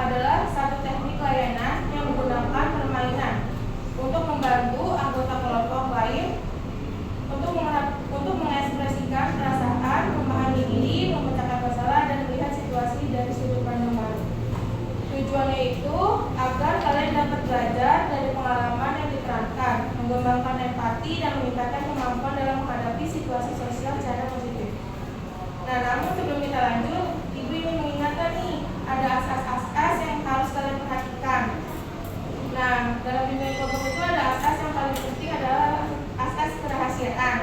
adalah satu teknik layanan yang menggunakan permainan untuk membantu anggota kelompok lain untuk mengekspresikan perasaan, memahami diri, memecahkan masalah, dan melihat situasi dari sudut pandang baru. Tujuannya itu agar kalian dapat belajar dari pengalaman yang diterangkan, mengembangkan empati, dan meningkatkan kemampuan dalam menghadapi situasi sosial secara positif. Nah, namun sebelum kita lanjut, Ibu ingin mengingatkan nih, ada asas-asas yang harus kalian perhatikan. Nah, dalam bimbingan kelompok itu ada asas yang paling penting adalah asas kerahasiaan.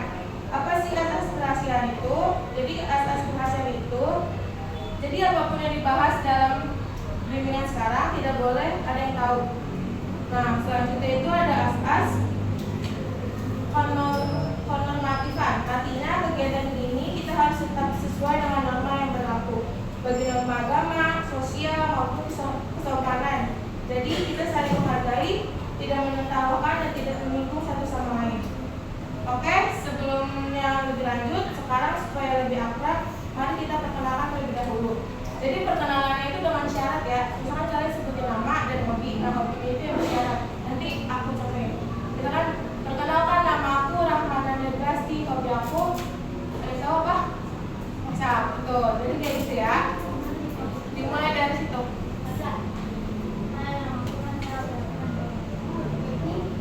Apa sih asas kerahasiaan itu? Jadi asas kerahasiaan itu, jadi apapun yang dibahas dalam bimbingan sekarang tidak boleh ada yang tahu. Nah, selanjutnya itu ada asas konnormatifan. Artinya kegiatan ini kita harus tetap sesuai dengan norma yang berlaku bagi norma agama, sosial maupun kesopanan. Jadi kita saling menghargai, tidak menertawakan dan tidak menyinggung satu sama lain. Oke, sebelumnya lebih lanjut, sekarang supaya lebih akrab, mari kita perkenalkan terlebih dahulu. Jadi perkenalannya itu dengan syarat ya. Misalkan kalian sebutin nama dan hobi. Nah, hobinya itu yang bersyarat. Nanti aku cobain. Kita kan perkenalkan, nama aku Rahmana Nebrasti, hobi aku tahu apa? Masak, betul. Jadi kayak gitu ya. Dimulai dari situ.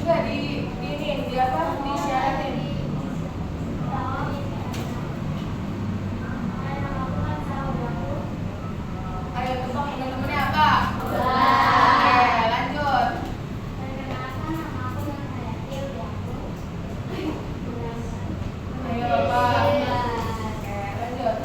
Enggak di apa? Di syaratin. Ayo tebak teman-temannya apa? Oke, lanjut. Ayo Bapak. Oke, lanjut.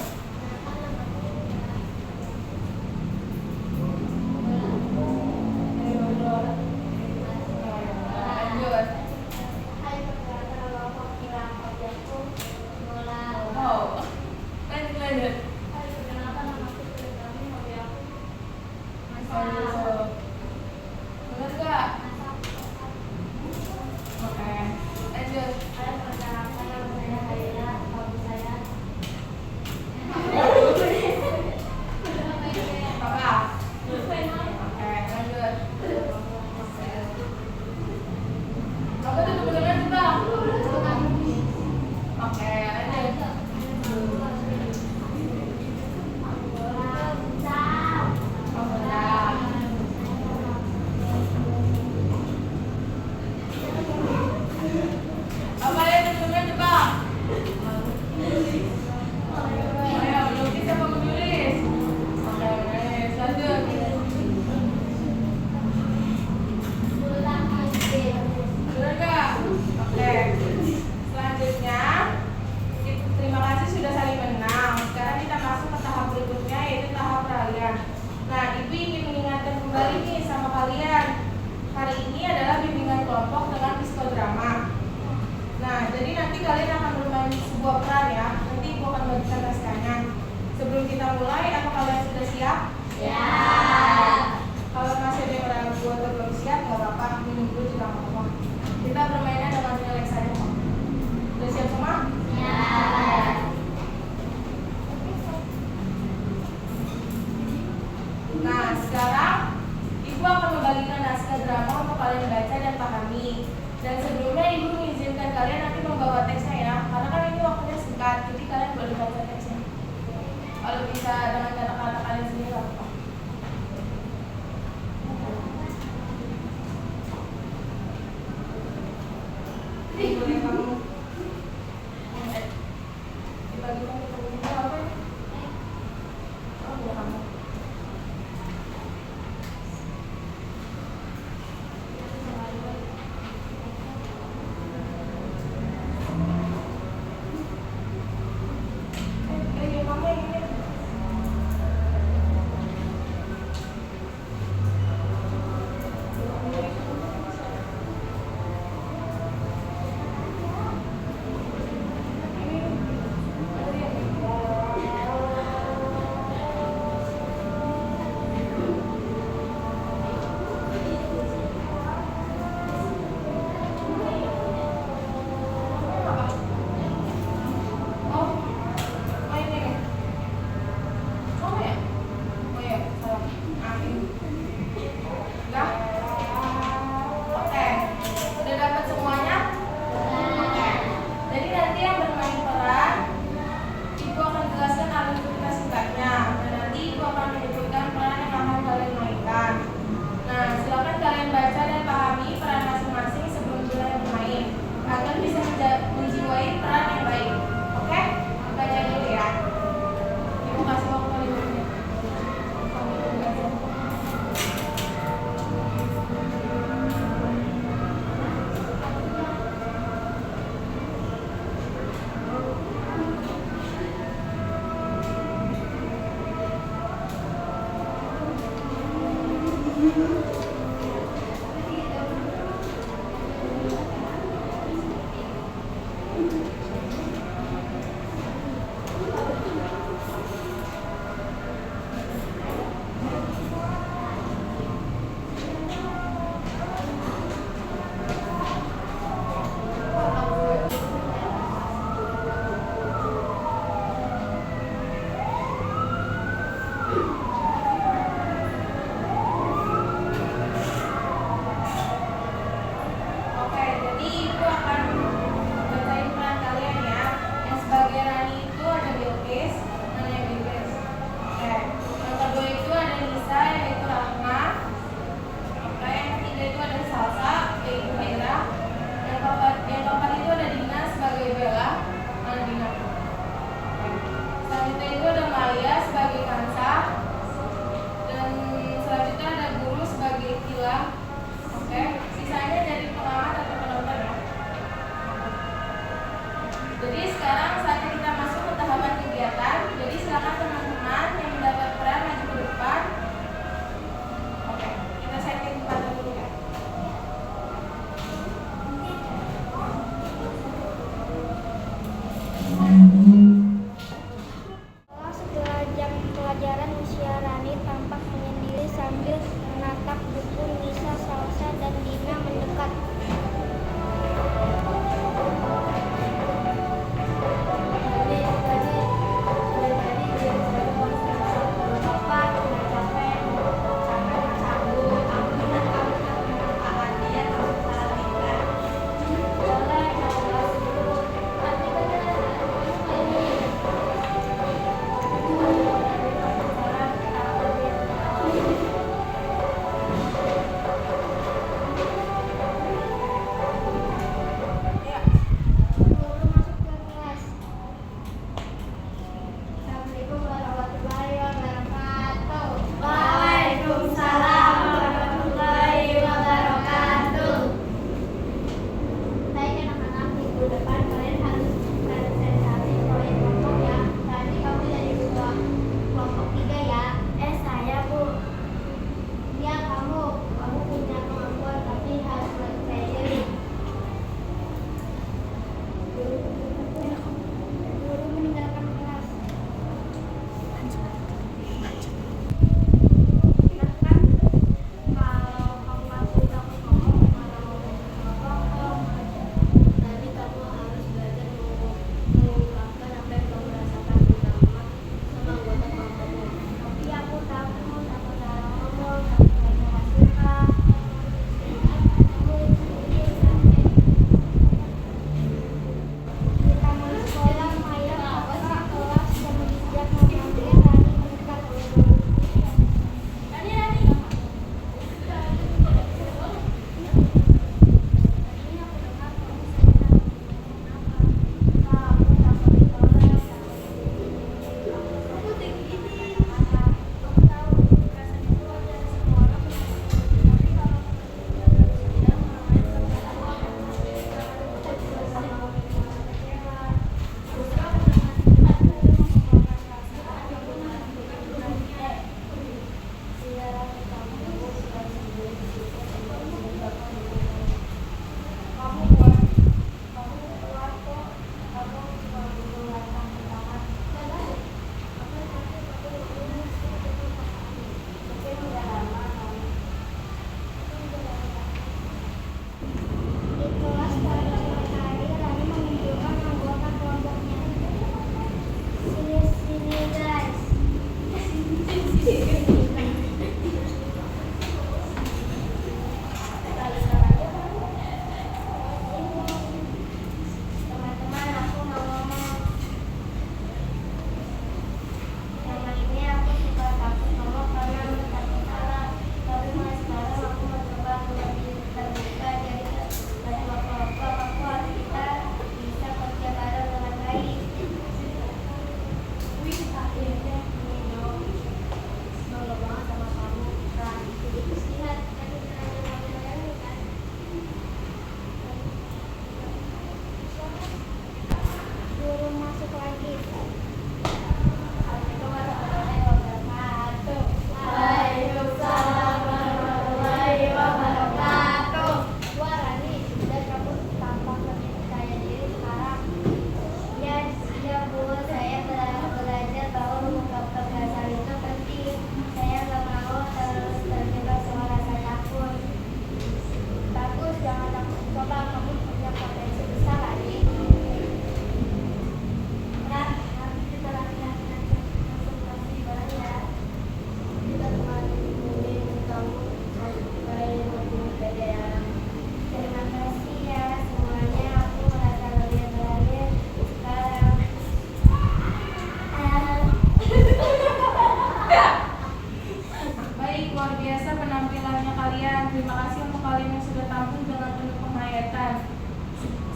biasa penampilannya kalian. Terima kasih untuk kalian yang sudah tampil dengan penuh penghayatan.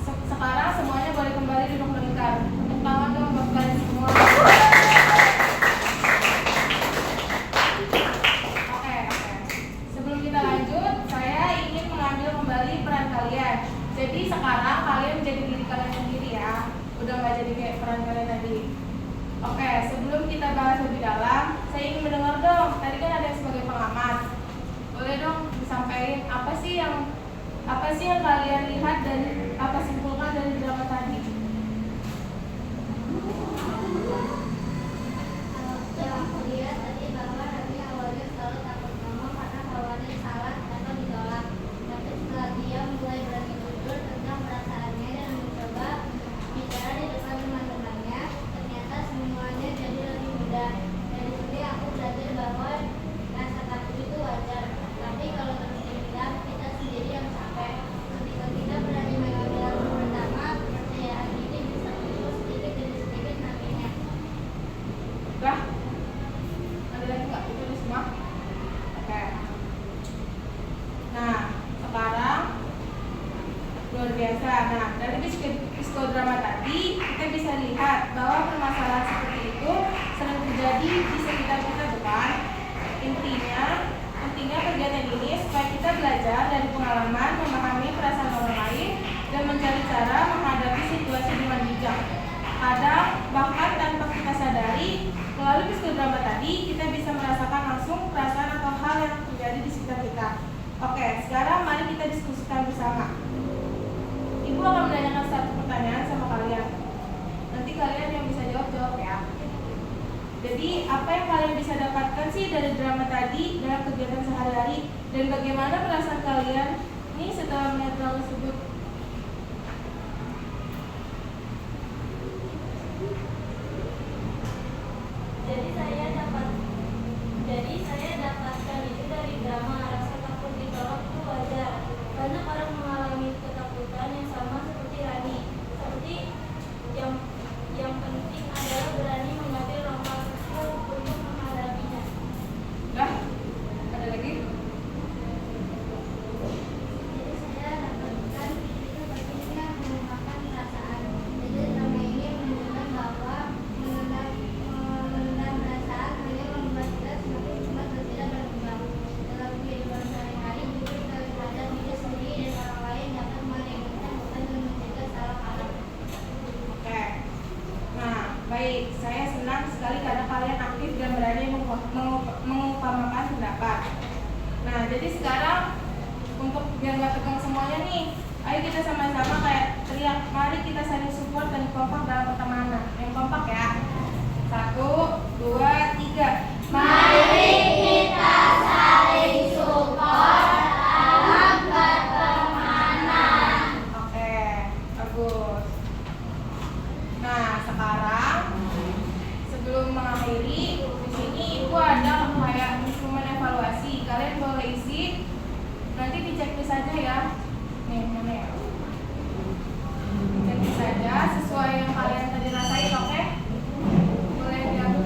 Sekarang semuanya boleh kembali duduk melingkar. Tepuk tangan dong buat kalian semua. Oke. Sebelum kita lanjut, saya ingin mengambil kembali peran kalian. Jadi sekarang kalian menjadi diri kalian sendiri ya. Udah nggak jadi kayak peran kalian tadi. Oke, sebelum kita bahas lebih dalam, saya ingin mendengar dong. Tadi kan ada yang sebagai pengamat. Boleh dong disampaikan apa sih yang kalian lihat dan apa simpulkan dari drama tadi? Yang aku lihat tadi bahwa Rani awalnya selalu takut ngomong karena khawatir salah atau ditolak. Tapi setelah dia mulai berani jujur tentang perasaannya dan mencoba bicara di depan teman-temannya, ternyata semuanya jadi lebih mudah. Dari sini aku belajar bahwa rasa takut itu wajar. Tapi kalau terus dipendam, kita sendiri yang capek. Ketika kita berani mengambil langkah pertama, kepercayaan diri bisa muncul sedikit demi sedikit nantinya. Udah? Ada lagi nggak? Itu udah semua? Oke. Nah, sekarang luar biasa. Nah, dari psikodrama tadi kita bisa lihat bahwa permasalahan seperti itu sering terjadi di sekitar kita, bukan? Intinya kegiatan ini supaya kita belajar dari pengalaman, memahami perasaan orang lain, dan mencari cara menghadapi situasi dengan bijak. Kadang bahkan tanpa kita sadari, melalui psikodrama tadi kita bisa merasakan langsung perasaan atau hal yang terjadi di sekitar kita. Oke, sekarang mari kita diskusikan bersama. Ibu akan menanyakan satu pertanyaan sama kalian. Nanti kalian yang bisa jawab ya. Jadi apa yang kalian bisa dapatkan sih dari drama tadi dalam kegiatan sehari-hari, dan bagaimana perasaan kalian nih setelah melihat drama tersebut? Jadi saya dapatkan itu dari drama. Rasa takut ditolak itu wajar. Banyak orang mengalami ketakutan yang sama seperti Rani. Seperti yang penting adalah berani mengambil langkah kecil untuk menghadapinya. Dah, ada lagi? Jadi saya dapatkan itu pentingnya mengungkapkan perasaan. Jadi drama ini menunjukkan bahwa mengendam perasaan hanya membuat kita semakin cepat dan tidak berkembang. Dalam kehidupan sehari-hari, jujur terhadap diri sendiri dan orang lain dapat meringankan beban dan mencegah salah arah. Oke. Nah, baik. Saya senang sekali karena kalian aktif dan berani mengutamakan pendapat. Nah, jadi sekarang untuk biar nggak tegang semuanya nih, ayo kita sama-sama kayak teriak, mari kita saling support dan kompak dalam pertemanan. Yang kompak ya. 1, 2, 3. Mari kita saling support dalam pertemanan. Oke, bagus. Nah, sekarang sebelum mengakhiri di sini ibu ada kayak instrumen evaluasi. Kalian boleh isi, nanti dicek saja ya. Nih, mana ya? Cek saja sesuai yang kalian tadi rasain, oke? Boleh diambil.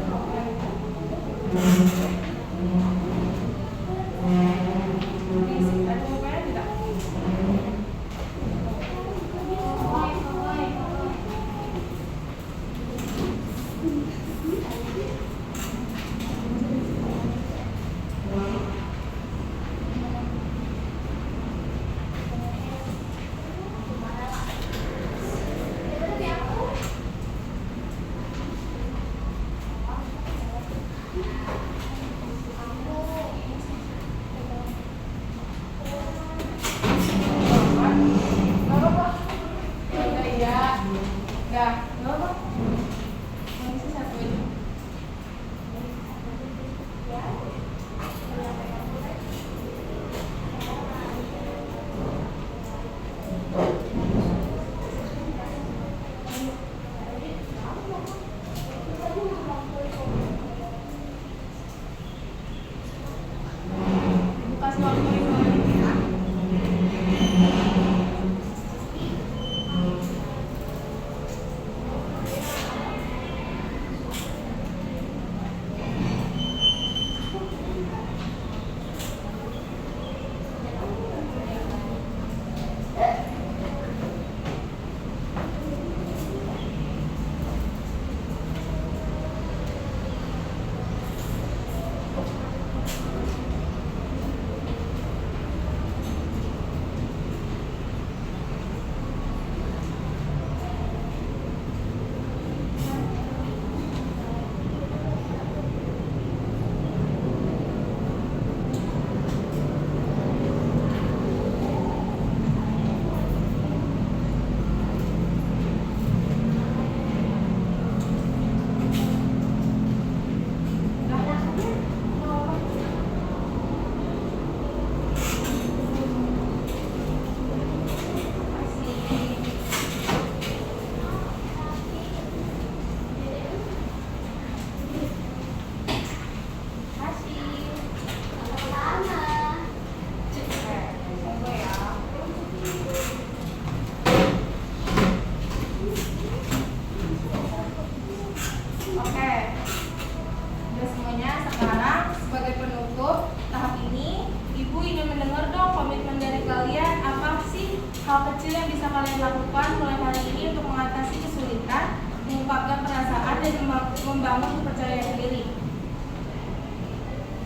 hal kecil yang bisa kalian lakukan mulai hari ini untuk mengatasi kesulitan, mengungkapkan perasaan, dan membangun kepercayaan diri.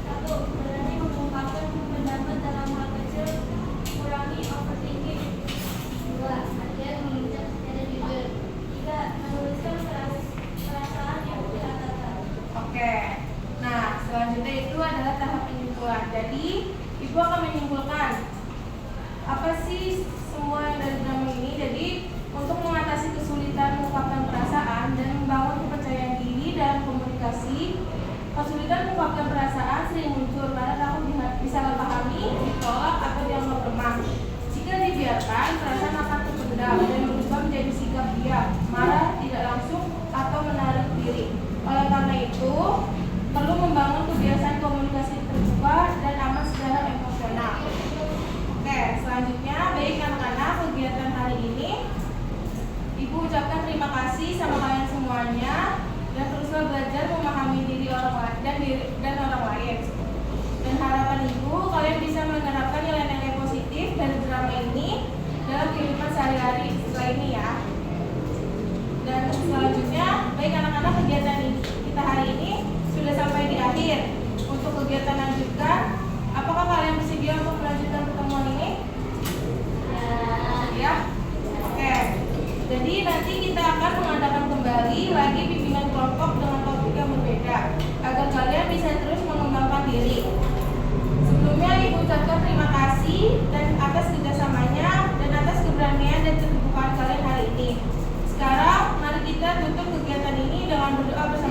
1. Berani mengungkapkan pendapat dalam hal kecil, kurangi overthinking. 2. Latihan mengucap secara jujur. 3. Menuliskan perasaan yang dikatakan. Oke, nah selanjutnya itu adalah tahap penyimpulan. Jadi, Ibu akan menyimpulkan apa sih semua yang dari drama ini. Jadi, untuk mengatasi kesulitan mengungkapkan perasaan dan membangun kepercayaan diri dalam komunikasi, kesulitan mengungkapkan perasaan sering muncul karena takut disalah pahami, ditolak, atau dianggap lemah. Jika dibiarkan, perasaan akan terpendam dan berubah menjadi sikap diam, marah, tidak langsung, atau menarik diri. Oleh karena itu, perlu membangun kebiasaan komunikasi terbuka dan aman secara emosional. Oke, selanjutnya, baik anak-anak, kegiatan hari ini Ibu ucapkan terima kasih sama kalian semuanya, dan teruslah belajar memahami diri orang lain dan orang lain. Dan harapan Ibu, kalian bisa menerapkan nilai-nilai positif dari drama ini dalam kehidupan sehari-hari setelah ini ya. Dan selanjutnya, baik anak-anak, kegiatan kita hari ini sudah sampai di akhir. Untuk kegiatan lanjutkan, apakah kalian bersedia untuk melanjutkan pertemuan ini? Ya. Oke. Jadi nanti kita akan mengadakan kembali lagi bimbingan kelompok dengan topik yang berbeda agar kalian bisa terus mengembangkan diri. Sebelumnya Ibu ucapkan terima kasih dan atas kerjasamanya dan atas keberanian dan keterbukaan kalian hari ini. Sekarang mari kita tutup kegiatan ini dengan berdoa bersama.